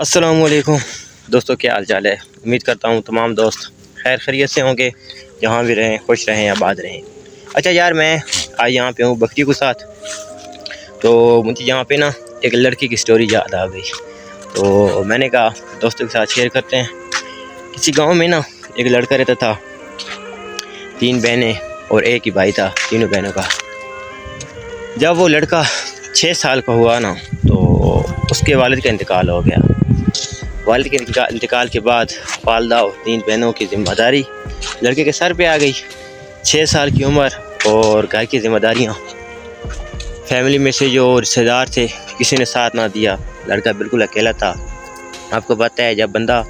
السلام علیکم دوستوں، کیا حال چال ہے؟ امید کرتا ہوں تمام دوست خیر خیریت سے ہوں گے، جہاں بھی رہیں خوش رہیں آباد رہیں۔ اچھا یار، میں آج یہاں پہ ہوں بکری کے ساتھ، تو مجھے یہاں پہ نا ایک لڑکی کی سٹوری یاد آ گئی، تو میں نے کہا دوستوں کے ساتھ شیئر کرتے ہیں۔ کسی گاؤں میں نا ایک لڑکا رہتا تھا، 3 بہنیں اور ایک ہی بھائی تھا تینوں بہنوں کا۔ جب وہ لڑکا 6 سال کا ہوا نا، تو اس کے والد کا انتقال ہو گیا۔ والد کے انتقال کے بعد والدہ اور 3 بہنوں کی ذمہ داری لڑکے کے سر پہ آ گئی۔ 6 سال کی عمر اور گھر کی ذمہ داریاں، فیملی میں سے جو رشتہ دار تھے کسی نے ساتھ نہ دیا، لڑکا بالکل اکیلا تھا۔ آپ کو پتہ ہے، جب بندہ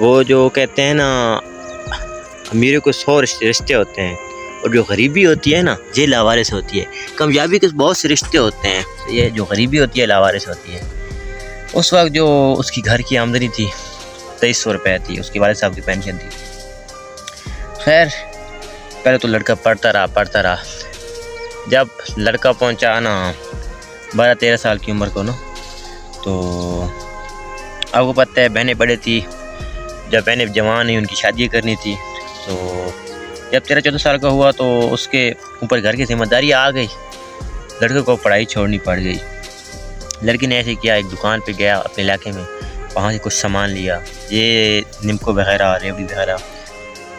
وہ جو کہتے ہیں نا امیروں کو 100 رشتے ہوتے ہیں، اور جو غریبی ہوتی ہے نا یہ لاوارث ہوتی ہے۔ کامیابی کے بہت سے رشتے ہوتے ہیں، یہ جو غریبی ہوتی ہے لاوارث ہوتی ہے۔ اس وقت جو اس کی گھر کی آمدنی تھی 2300 روپے تھی، اس کے والد صاحب کی پینشن تھی۔ خیر پہلے تو لڑکا پڑھتا رہا۔ جب لڑکا پہنچا نا 12-13 سال کی عمر کو نا، تو آپ کو پتہ ہے بہنیں بڑے تھی، جب بہنیں جوان ہیں ان کی شادی کرنی تھی، تو جب 13-14 سال کا ہوا تو اس کے اوپر گھر کی ذمہ داری آ گئی، لڑکے کو پڑھائی چھوڑنی پڑ گئی۔ لڑکی نے ایسے کیا، ایک دکان پہ گیا اپنے علاقے میں، وہاں سے کچھ سامان لیا، یہ نمکو وغیرہ، ریوڑی وغیرہ،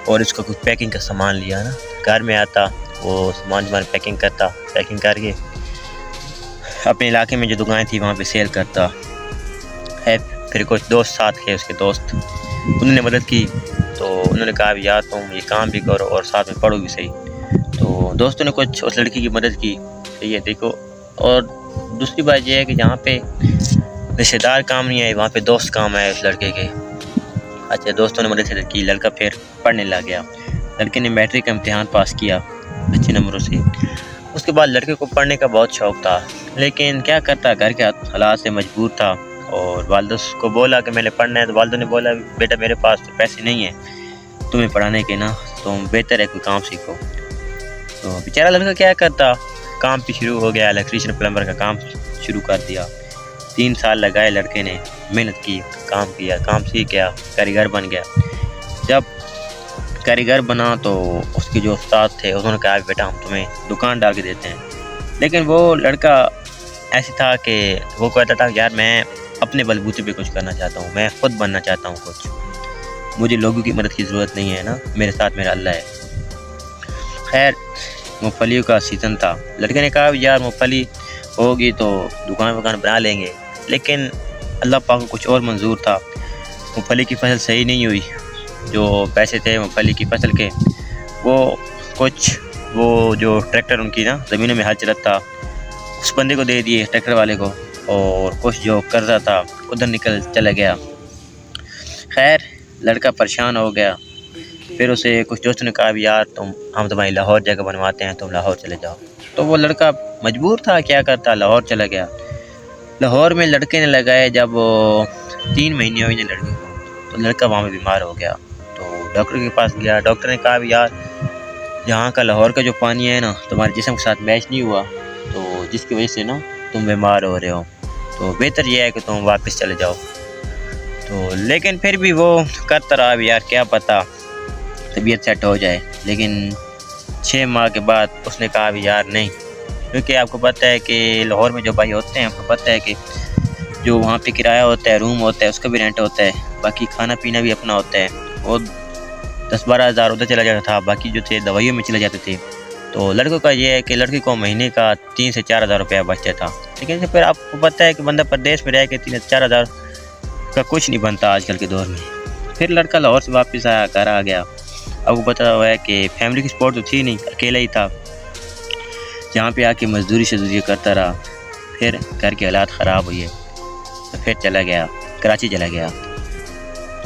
اور اس کا کچھ پیکنگ کا سامان لیا نا۔ گھر میں آتا وہ سامان پیکنگ کرتا، پیکنگ کر کے اپنے علاقے میں جو دکانیں تھی وہاں پہ سیل کرتا ہے۔ پھر کچھ دوست ساتھ تھے اس کے دوست، انہوں نے مدد کی، تو انہوں نے کہا یار تم یہ کام بھی کرو اور ساتھ میں پڑھو بھی صحیح۔ تو دوستوں نے کچھ اس لڑکی کی مدد کی، یہ دیکھو۔ اور دوسری بات یہ ہے کہ جہاں پہ رشتہ دار کام نہیں آئے وہاں پہ دوست کام آئے اس لڑکے کے۔ اچھا دوستوں نے مدد کی، لڑکا پھر پڑھنے لگ گیا۔ لڑکے نے میٹرک کا امتحان پاس کیا اچھے نمبروں سے۔ اس کے بعد لڑکے کو پڑھنے کا بہت شوق تھا، لیکن کیا کرتا، گھر کے حالات سے مجبور تھا، اور والدہ کو بولا کہ میں نے پڑھنا ہے، تو والدہ نے بولا بیٹا میرے پاس تو پیسے نہیں ہیں تمہیں پڑھانے کے نا، تم بہتر ہے کوئی کام سیکھو۔ تو بیچارہ لڑکا کیا کرتا، کام بھی شروع ہو گیا، الیکٹریشین پلمبر کا کام شروع کر دیا۔ 3 سال لگائے لڑکے نے، محنت کی، کام کیا، کام سیکھ گیا، کاریگر بن گیا۔ جب کاریگر بنا تو اس کے جو استاد تھے انہوں نے کہا بیٹا ہم تمہیں دکان ڈال کے دیتے ہیں، لیکن وہ لڑکا ایسے تھا کہ وہ کہتا تھا یار میں اپنے بلبوتے پہ کچھ کرنا چاہتا ہوں، میں خود بننا چاہتا ہوں کچھ، مجھے لوگوں کی مدد کی ضرورت نہیں ہے نا، میرے ساتھ میرا اللہ ہے۔ خیر مونگ پھلیوں کا سیزن تھا، لڑکے نے کہا یار مونگ پھلی ہوگی تو دکان بنا لیں گے، لیکن اللہ پاک کو کچھ اور منظور تھا۔ مونگ پھلی کی فصل صحیح نہیں ہوئی، جو پیسے تھے مونگ پھلی کی فصل کے وہ جو ٹریکٹر ان کی نا زمینوں میں ہل چلتا تھا اس بندے کو دے دیے، ٹریکٹر والے کو، اور کچھ جو قرضہ تھا ادھر نکل چلا گیا۔ خیر لڑکا پریشان ہو گیا، پھر اسے کچھ دوستوں نے کہا یار ہم تمہاری لاہور جگہ بنواتے ہیں، تم لاہور چلے جاؤ۔ تو وہ لڑکا مجبور تھا، کیا کرتا، لاہور چلا گیا۔ لاہور میں لڑکے نے لگائے جب 3 مہینے ہوئے لڑکے کو، تو لڑکا وہاں میں بیمار ہو گیا، تو ڈاکٹر کے پاس گیا۔ ڈاکٹر نے کہا یار یہاں کا لاہور کا جو پانی ہے نا تمہارے جسم کے ساتھ میچ نہیں ہوا، تو جس کی وجہ سے نا تم بیمار ہو رہے ہو، تو بہتر یہ ہے کہ تم واپس چلے جاؤ۔ تو لیکن پھر بھی وہ کرتا رہا، یار کیا پتہ طبیعت سیٹ ہو جائے، لیکن 6 ماہ کے بعد اس نے کہا یار نہیں، کیونکہ آپ کو پتہ ہے کہ لاہور میں جو بھائی ہوتے ہیں آپ کو پتہ ہے کہ جو وہاں پہ کرایہ ہوتا ہے، روم ہوتا ہے، اس کا بھی رینٹ ہوتا ہے، باقی کھانا پینا بھی اپنا ہوتا ہے، وہ 10-12 ہزار ادھر چلا جاتا تھا، باقی جو تھے دوائیوں میں چلے جاتے تھے۔ تو لڑکوں کا یہ ہے کہ لڑکی کو مہینے کا 3 سے 4 ہزار روپیہ بچتا تھا، لیکن پھر آپ کو پتہ ہے کہ بندہ پردیس میں رہ کے 3 سے 4 ہزار کا کچھ نہیں بنتا آج کل کے دور میں۔ پھر لڑکا لاہور سے واپس آیا، گھر آ گیا۔ اب کو پتہ ہوا ہے کہ فیملی کی سپورٹ تو تھی نہیں، اکیلا ہی تھا، جہاں پہ آ کے مزدوری کرتا رہا۔ پھر گھر کے حالات خراب ہوئے تو پھر چلا گیا، کراچی چلا گیا۔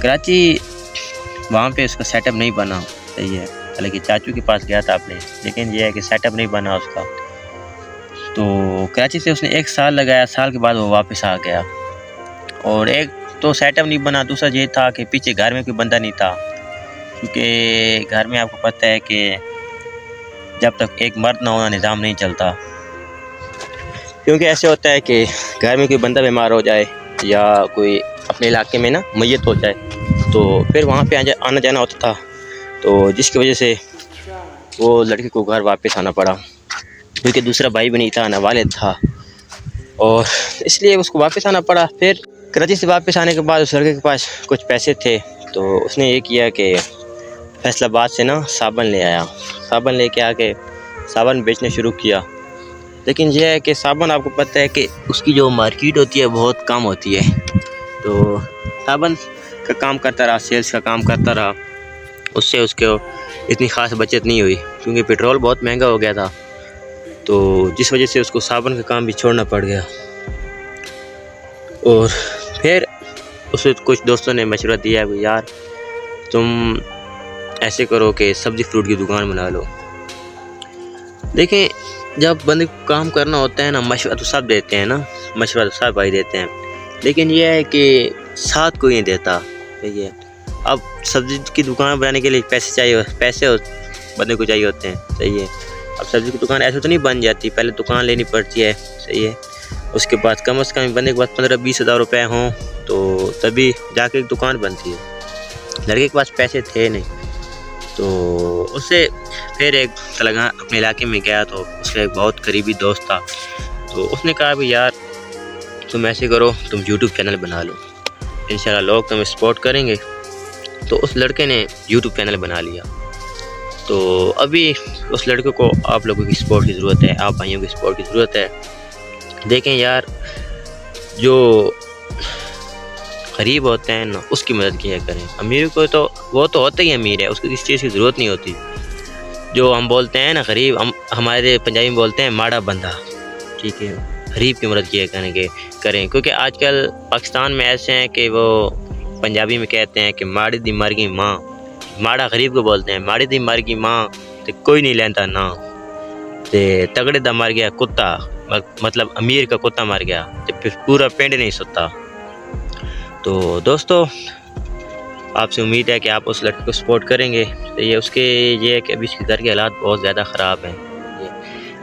کراچی وہاں پہ اس کا سیٹ اپ نہیں بنا، صحیح ہے، حالانکہ چاچو کے پاس گیا تھا اپنے، لیکن یہ ہے کہ سیٹ اپ نہیں بنا اس کا۔ تو کراچی سے اس نے 1 سال لگایا، سال کے بعد وہ واپس آ گیا، اور ایک تو سیٹ اپ نہیں بنا، دوسرا یہ تھا کہ پیچھے گھر میں کوئی بندہ نہیں تھا، کیونکہ گھر میں آپ کو پتہ ہے کہ جب تک ایک مرد نہ ہونا نظام نہیں چلتا، کیونکہ ایسے ہوتا ہے کہ گھر میں کوئی بندہ بیمار ہو جائے یا کوئی اپنے علاقے میں نا میت ہو جائے تو پھر وہاں پہ آنا جانا ہوتا تھا، تو جس کی وجہ سے وہ لڑکے کو گھر واپس آنا پڑا، کیونکہ دوسرا بھائی بھی نہیں تھا، نہ والد تھا، اور اس لیے اس کو واپس آنا پڑا۔ پھر کراچی سے واپس آنے کے بعد اس لڑکے کے پاس کچھ پیسے تھے، تو اس نے یہ کیا کہ فیصل آباد سے نا صابن لے آیا، صابن لے کے آ کے صابن بیچنا شروع کیا۔ لیکن یہ ہے کہ صابن آپ کو پتہ ہے کہ اس کی جو مارکیٹ ہوتی ہے بہت کم ہوتی ہے، تو صابن کا کام کرتا رہا، سیلز کا کام کرتا رہا، اس سے اس کو اتنی خاص بچت نہیں ہوئی، کیونکہ پیٹرول بہت مہنگا ہو گیا تھا، تو جس وجہ سے اس کو صابن کا کام بھی چھوڑنا پڑ گیا۔ اور پھر اسے کچھ دوستوں نے مشورہ دیا کہ یار تم ایسے کرو کہ سبزی فروٹ کی دکان بنا لو۔ دیکھیں جب بندے کو کام کرنا ہوتا ہے نا، مشورہ تو سب دیتے ہیں نا، مشورہ تو سب بھائی دیتے ہیں، لیکن یہ ہے کہ ساتھ کوئی نہیں دیتا۔ ٹھیک ہے، اب سبزی کی دکان بنانے کے لیے پیسے بندے کو چاہیے ہوتے ہیں، صحیح ہے۔ اب سبزی کی دکان ایسے تو نہیں بن جاتی، پہلے دکان لینی پڑتی ہے، صحیح ہے، اس کے بعد کم از کم بندے کے پاس 15-20 ہزار روپے ہوں تو تبھی جا کے ایک دکان بنتی ہے۔ لڑکے کے پاس پیسے تھے نہیں، تو اس سے پھر ایک تلنگانہ اپنے علاقے میں گیا، تو اس کا ایک بہت قریبی دوست تھا، تو اس نے کہا بھی یار تم ایسے کرو، تم یوٹیوب چینل بنا لو، انشاءاللہ لوگ تمہیں سپورٹ کریں گے۔ تو اس لڑکے نے یوٹیوب چینل بنا لیا۔ تو ابھی اس لڑکے کو آپ لوگوں کی سپورٹ کی ضرورت ہے، آپ بھائیوں کی سپورٹ کی ضرورت ہے۔ دیکھیں یار جو غریب ہوتے ہیں نا اس کی مدد کیا کریں، امیر کو تو وہ تو ہوتا ہی امیر ہے، اس کو کسی چیز کی ضرورت نہیں ہوتی۔ جو ہم بولتے ہیں نا غریب، ہمارے پنجابی میں بولتے ہیں ماڑا بندہ، ٹھیک ہے، غریب کی مدد کیا کریں، کیونکہ آج کل پاکستان میں ایسے ہیں کہ وہ پنجابی میں کہتے ہیں کہ ماڑی دی مر گئی ماں، ماڑا غریب کو بولتے ہیں، ماڑی دی مر گئی ماں تے کوئی نہیں لیندا نا، تے تگڑے دا مر گیا کتا، مطلب امیر کا کتا مر گیا تے پھر پورا پنڈ نہیں ستا۔ تو دوستو آپ سے امید ہے کہ آپ اس لڑکے کو سپورٹ کریں گے۔ تو یہ اس کے یہ ہے کہ ابھی اس کے گھر کے حالات بہت زیادہ خراب ہیں،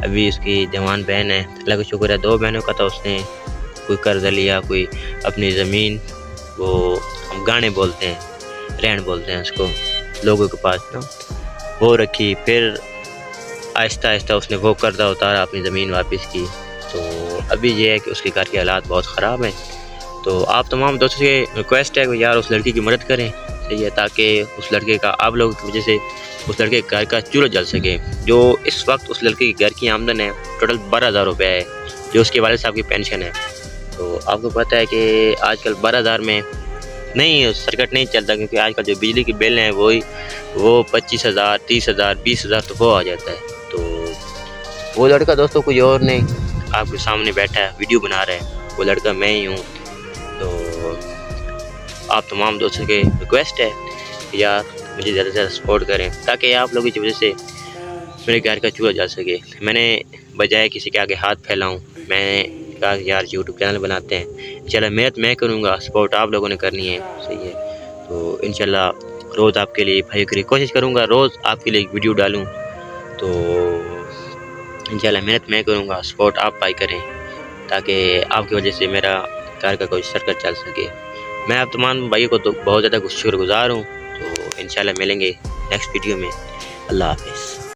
ابھی اس کی جوان بہن ہے، اللہ کا شکر ہے 2 بہنوں کا تھا، اس نے کوئی قرضہ لیا، کوئی اپنی زمین، وہ ہم گانے بولتے ہیں، رہن بولتے ہیں اس کو، لوگوں کے پاس نا وہ رکھی، پھر آہستہ آہستہ اس نے وہ قرضہ اتارا، اپنی زمین واپس کی۔ تو ابھی یہ ہے کہ اس کے گھر کے حالات بہت خراب ہیں۔ تو آپ تمام دوستوں سے ریکویسٹ ہے کہ یار اس لڑکی کی مدد کریں، صحیح ہے، تاکہ اس لڑکے کا آپ لوگوں کی وجہ سے اس لڑکے کے گھر کا چولہا جل سکے۔ جو اس وقت اس لڑکے کے گھر کی آمدن ہے ٹوٹل 12,000 روپے ہے، جو اس کے والد صاحب کی پینشن ہے۔ تو آپ کو پتہ ہے کہ آج کل 12,000 میں نہیں سرکٹ نہیں چلتا، کیونکہ آج کل جو بجلی کی بل ہیں وہ 25,000 30,000 20,000 تو وہ آ جاتا ہے۔ تو وہ لڑکا دوستوں کوئی اور نہیں، آپ کے سامنے بیٹھا ہے، ویڈیو بنا رہا ہے، وہ لڑکا میں ہی ہوں۔ تو آپ تمام دوستوں کے ریکویسٹ ہے کہ یار مجھے زیادہ سے زیادہ سپورٹ کریں، تاکہ آپ لوگوں کی وجہ سے میرے گھر کا چولہا جل سکے۔ میں نے بجائے کسی کے آگے ہاتھ پھیلاؤں، میں نے کہا کہ یار یوٹیوب چینل بناتے ہیں، انشاءاللہ محنت میں کروں گا، سپورٹ آپ لوگوں نے کرنی ہے، صحیح ہے۔ تو انشاءاللہ روز آپ کے لیے بھائیوں کے لیے کوشش کروں گا، روز آپ کے لیے ایک ویڈیو ڈالوں، تو انشاءاللہ محنت میں کروں گا، سپورٹ آپ بھائی کریں، تاکہ آپ کی وجہ سے میرا گھر کا کوئی سرکٹ چل سکے۔ میں آپ تمام بھائیوں کو تو بہت زیادہ شکر گزار ہوں۔ تو انشاءاللہ ملیں گے نیکسٹ ویڈیو میں، اللہ حافظ۔